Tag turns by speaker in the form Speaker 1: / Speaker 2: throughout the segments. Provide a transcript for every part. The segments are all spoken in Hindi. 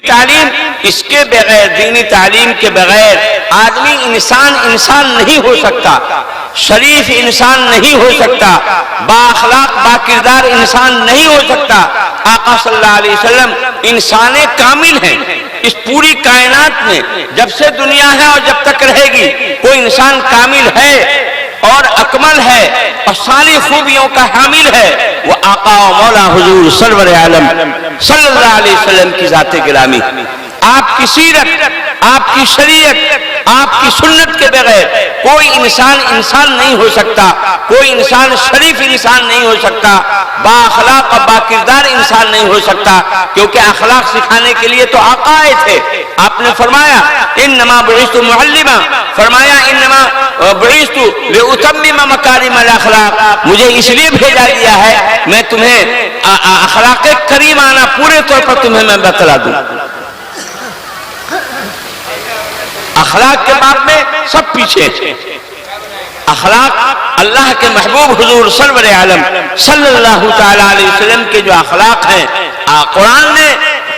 Speaker 1: तालीम, इसके बगैर, दीनी तालीम के बगैर आदमी इंसान नहीं हो सकता, शरीफ इंसान नहीं हो सकता, बाअखलाक बाकिरदार इंसान नहीं हो सकता। आका सल्लल्लाहु अलैहि वसल्लम इंसान कामिल हैं। इस पूरी कायनात में जब से दुनिया है और जब तक रहेगी कोई इंसान कामिल है और अकमल है और सारी खूबियों का हामिल है, वो आका और मौला हुजूर सरवर आलम सल्लल्लाहु अलैहि वसल्लम की ज़ात गिरामी। आपकी सीरत, आपकी शरीयत, आपकी सुन्नत के बगैर कोई इंसान नहीं हो सकता, कोई इंसान शरीफ इंसान नहीं हो सकता, बाअखलाक और बाकिरदार इंसान नहीं हो सकता, क्योंकि अखलाक सिखाने के लिए तो आका आए थे। आपने फरमाया इन्नमा बुइस्तु मुअल्लिमा, फरमाया इन्नमा बुइस्तु लिउतम्मिम मकारिमल अखलाक, मुझे इसलिए भेजा गया है मैं तुम्हें अखलाक करीमाना पूरे तौर पर तुम्हें मैं बतला दूं। अखलाक के बाब में सब पीछे। अखलाक अल्लाह के महबूब हुजूर सरवर आलम सल्लल्लाहु तआला अलैहि वसल्लम के जो अखलाक हैं,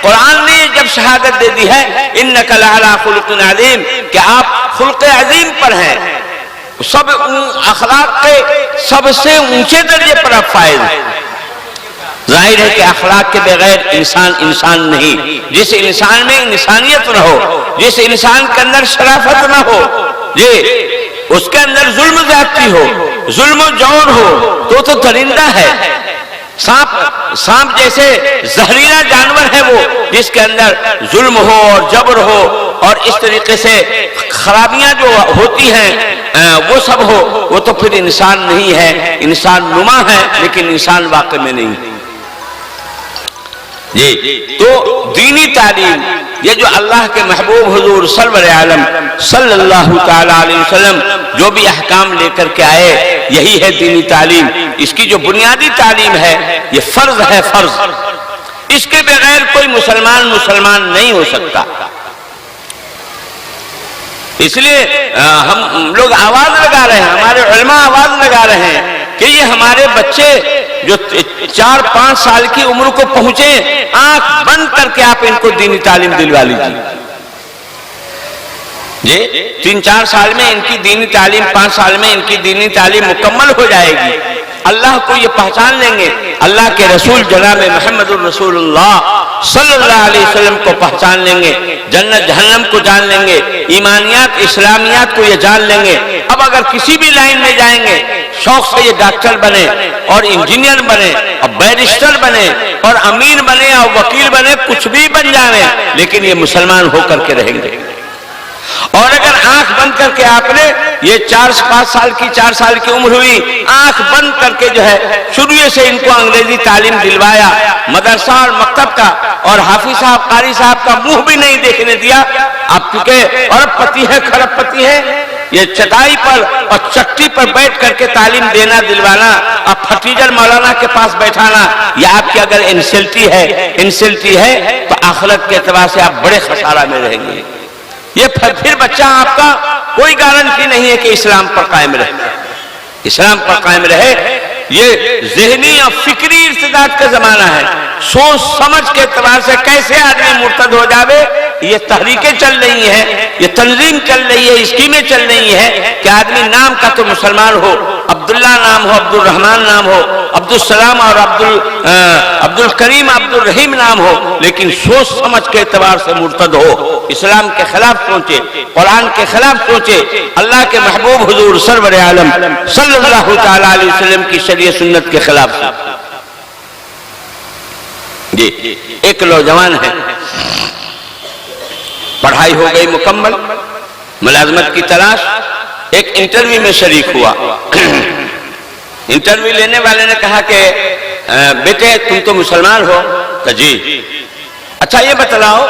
Speaker 1: कुरान ने जब शहादत दे दी है इन्नका लअला खुलुकिन अज़ीम, कि आप खुल्क़े अज़ीम पर हैं, सब अखलाक के सबसे ऊंचे दर्जे पर आप फाइज हैं। जाहिर है कि अखलाक के बगैर इंसान नहीं। जिस इंसान में इंसानियत न हो, जिस इंसान के अंदर शराफत न हो, ये उसके अंदर जुल्म ज़्यादती हो, जुल्म जौर हो, तो दरिंदा है। सांप जैसे जहरीला जानवर है वो, जिसके अंदर जुल्म हो और जबर हो और इस तरीके से खराबियां जो होती हैं वो सब हो, वो तो फिर इंसान नहीं है, इंसान नुमा है लेकिन इंसान वाकई में नहीं जी। तो दीनी तालीम, ये जो अल्लाह के महबूब हुजूर सरवर आलम सल्लल्लाहु तआला अलैहि वसल्लम जो भी अहकाम लेकर के आए, यही है दीनी तालीम। इसकी जो बुनियादी तालीम है ये फर्ज है, फर्ज। इसके बगैर कोई मुसलमान नहीं हो सकता। इसलिए हम लोग आवाज लगा रहे हैं, हमारे उलमा आवाज लगा रहे हैं कि ये हमारे बच्चे जो 4-5 साल की उम्र को पहुंचे, आंख बंद करके आप इनको दीनी तालीम दिलवा लीजिए जी। 3-4 साल में इनकी दीनी तालीम, 5 साल में इनकी दीनी तालीम मुकम्मल हो जाएगी। अल्लाह को ये पहचान लेंगे, अल्लाह के रसूल जनाब मुहम्मदुर रसूलुल्लाह सल्लल्लाहु अलैहि वसल्लम को पहचान लेंगे, जन्नत जहन्नम को जान लेंगे, ईमानियात इस्लामियात को ये जान लेंगे। अब अगर किसी भी लाइन में जाएंगे, शौक से ये डॉक्टर बने और इंजीनियर बने और बैरिस्टर बने और अमीर बने और वकील बने, कुछ भी बन जाए, लेकिन ये मुसलमान होकर के रहेंगे। और अगर आंख बंद करके आपने ये 4-5 साल की 4 साल की उम्र हुई, आंख बंद करके जो है शुरू से इनको अंग्रेजी तालीम दिलवाया, मदरसा और मकतब का और हाफिज साहब कारी साहब का मुंह भी नहीं देखने दिया। आप चूंकि अरबपति है, खरबपति है, ये चटाई पर और चट्टी पर बैठ करके तालीम देना दिलवाना, अब फटीजर मौलाना के पास बैठाना, ये आपकी अगर इंसल्टी है तो आखिरत के एतबार से आप बड़े खसारा में रहेंगे। ये फिर बच्चा आपका कोई गारंटी नहीं है कि इस्लाम पर कायम रहे, इस्लाम पर कायम रहे। ये ज़हनी और फिक्री इर्तिदाद का जमाना है। सोच समझ के एतबार से कैसे आदमी मुर्तद हो जावे, ये तहरीकें चल रही हैं, ये तंजीम चल रही है, स्कीमें चल रही है कि आदमी नाम का तो मुसलमान हो, अब्दुल्ला नाम हो, अब्दुल रहमान नाम हो, अब्दुल सलाम और अब्दुल करीम, अब्दुल रहीम नाम हो, लेकिन सोच समझ के एतबार से मुर्तद हो, इस्लाम के खिलाफ सोचे, कुरान के खिलाफ सोचे, अल्लाह के महबूब हुजूर सरवर आलम सल्लल्लाहु तआला अलैहि वसल्लम की शरीयत सुन्नत के खिलाफ जी। एक नौजवान है, पढ़ाई हो गई मुकम्मल, मुलाजमत की तलाश, एक इंटरव्यू में शरीक हुआ। इंटरव्यू लेने वाले ने कहा कि बेटे तुम तो मुसलमान हो? तो जी। अच्छा ये बतलाओ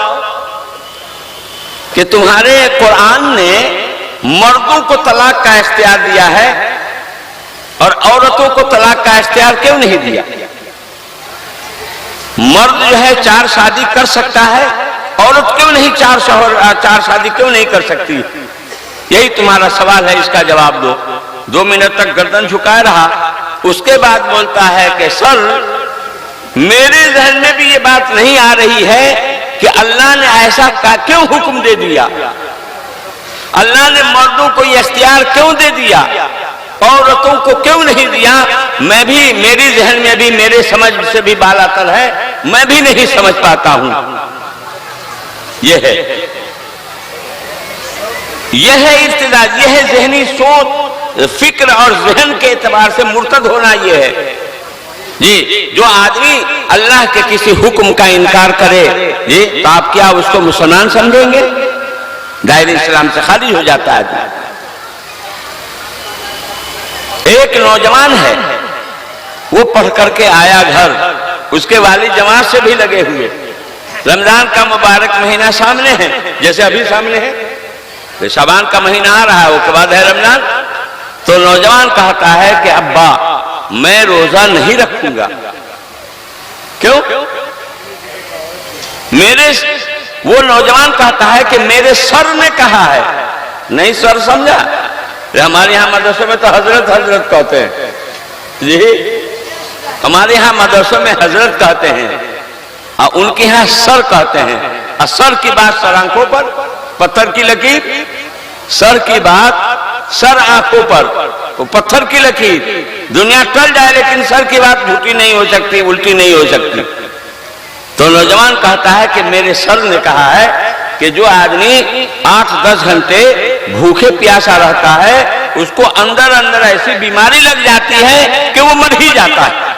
Speaker 1: कि तुम्हारे कुरान ने मर्दों को तलाक का इख्तियार दिया है और औरतों को तलाक का इख्तियार क्यों नहीं दिया? मर्द जो है 4 शादी कर सकता है, औरत क्यों नहीं 4 शादी क्यों नहीं कर सकती? यही तुम्हारा सवाल है, इसका जवाब दो। 2 मिनट तक गर्दन झुकाए रहा, उसके बाद बोलता है कि सर मेरे जहन में भी ये बात नहीं आ रही है कि अल्लाह ने ऐसा क्यों हुक्म दे दिया, अल्लाह ने मर्दों को ये इख्तियार क्यों दे दिया, औरतों को क्यों नहीं दिया। मैं भी, मेरी जहन में भी, मेरे समझ से भी बालातर है, मैं भी नहीं समझ पाता हूं। यह है इर्तिदाद, यह है जहनी सोच, फिक्र और जहन के एतबार से मुर्तद होना। यह है जी, जो आदमी अल्लाह के किसी हुक्म का इनकार करे जी, तो आप क्या उसको मुसलमान समझेंगे? दायरे इस्लाम से खारिज हो जाता है। एक नौजवान है, वो पढ़ करके आया घर, उसके वालिद जमात से भी लगे हुए, रमजान का मुबारक महीना सामने है, जैसे अभी सामने है, तो शाबान का महीना आ रहा है, उसके बाद है रमजान। तो नौजवान कहता है कि अब्बा मैं रोजा नहीं रखूंगा। क्यों? वो नौजवान कहता है कि मेरे सर ने कहा है। नहीं सर समझा, हमारे यहां मदरसों में तो हजरत हजरत कहते हैं जी, हमारे यहां मदरसों में हजरत कहते हैं और उनके यहां सर कहते हैं। और सर की बात सर आंखों पर, पत्थर की लकीर, सर की बात सर आंखों पर, वो पत्थर की लकीर। दुनिया टल जाए लेकिन सर की बात झूठी नहीं हो सकती, उल्टी नहीं हो सकती। तो नौजवान कहता है कि मेरे सर ने कहा है कि जो आदमी 8-10 घंटे भूखे प्यासा रहता है, उसको अंदर अंदर ऐसी बीमारी लग जाती है कि वो मर ही जाता है।